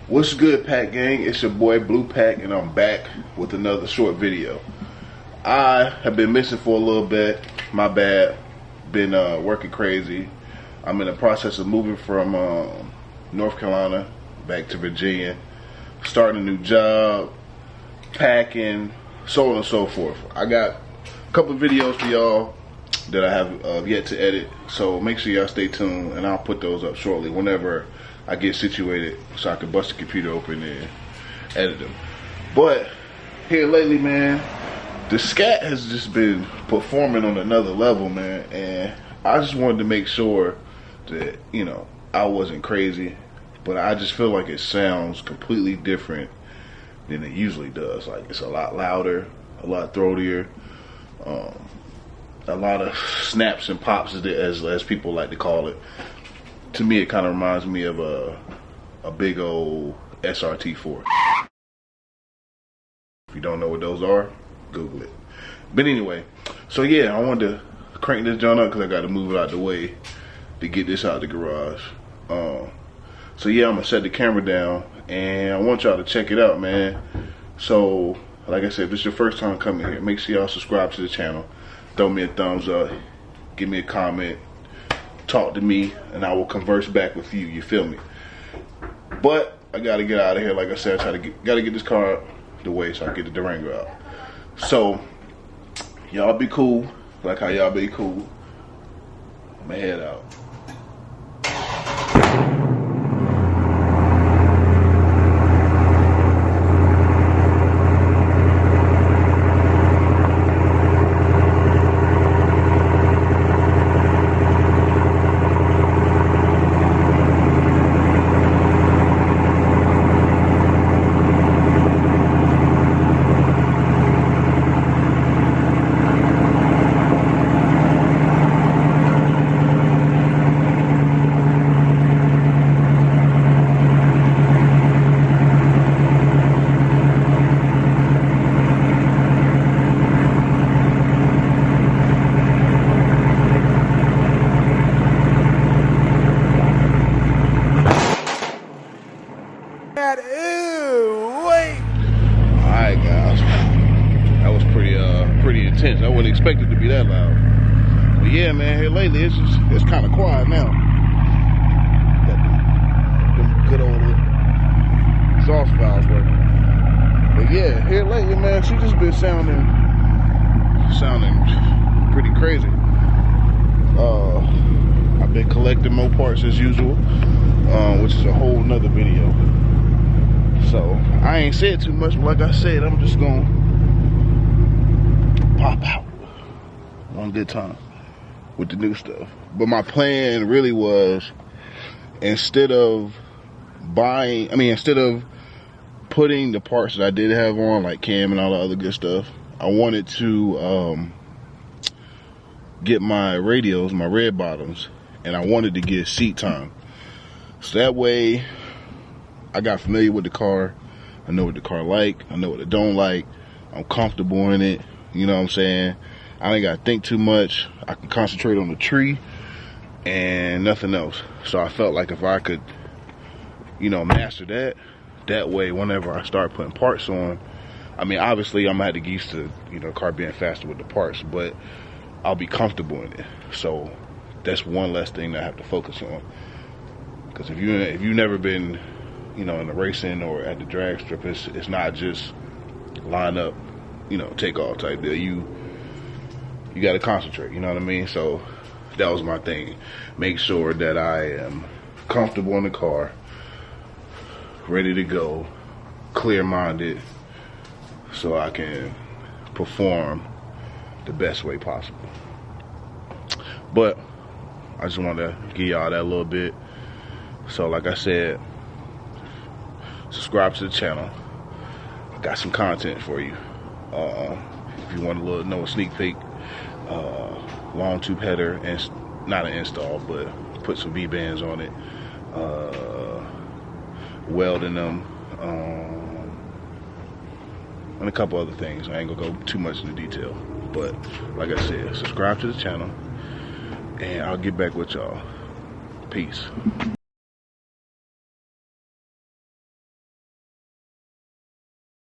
What's good, Pack Gang? It's your boy Blupak, and I'm back with another short video. I have been missing for a little bit. My bad. Been working crazy. I'm in the process of moving from North Carolina back to Virginia, starting a new job, packing, so on and so forth. I got a couple of videos for y'all that I have yet to edit, so make sure y'all stay tuned, and I'll put those up shortly whenever I get situated so I can bust the computer open and edit them. But here lately, man, the scat has just been performing on another level, man, and I just wanted to make sure that, you know, I wasn't crazy, but I just feel like it sounds completely different than it usually does. Like, it's a lot louder, a lot throatier, a lot of snaps and pops, as people like to call it. To me, it kind of reminds me of a big old SRT4. If you don't know what those are, Google it. But anyway, so yeah, I wanted to crank this joint up because I got to move it out the way to get this out the garage. So yeah, I'm gonna set the camera down and I want y'all to check it out, man. So like I said, if this is your first time coming here, make sure y'all subscribe to the channel, throw me a thumbs up, give me a comment, talk to me, and I will converse back with you. You feel me? But I gotta get out of here. Like I said, gotta get this car out the way so I can get the Durango out. So y'all be cool, like how y'all be cool. I'ma head out. Alright guys, that was pretty intense. I wouldn't expect it to be that loud. But yeah, man, here lately it's kind of quiet now. Got them good old exhaust valves working. But yeah, here lately, man, she just been sounding pretty crazy. I've been collecting more parts as usual, which is a whole nother video. So I ain't said too much, but like I said, I'm just gonna pop out one good time with the new stuff. But my plan really was, instead of putting the parts that I did have on, like cam and all the other good stuff, I wanted to get my radios, my red bottoms, and I wanted to get seat time. So that way I got familiar with the car. I know what the car like. I know what it don't like. I'm comfortable in it. You know what I'm saying? I ain't got to think too much. I can concentrate on the tree and nothing else. So I felt like if I could, you know, master that way, whenever I start putting parts on, I mean, obviously I'm gonna have to get used to, you know, the car being faster with the parts, but I'll be comfortable in it. So that's one less thing that I have to focus on. Because if you've never been, you know, in the racing or at the drag strip, it's not just line up, you know, take off type deal. You got to concentrate, you know what I mean? So that was my thing. Make sure that I am comfortable in the car, ready to go, clear-minded, so I can perform the best way possible. But I just wanted to give y'all that little bit. So like I said, subscribe to the channel. I got some content for you. If you want to know a sneak peek, long tube header, and not an install, but put some V-bands on it, welding them, and a couple other things. I ain't gonna go too much into detail, but like I said, subscribe to the channel, and I'll get back with y'all. Peace.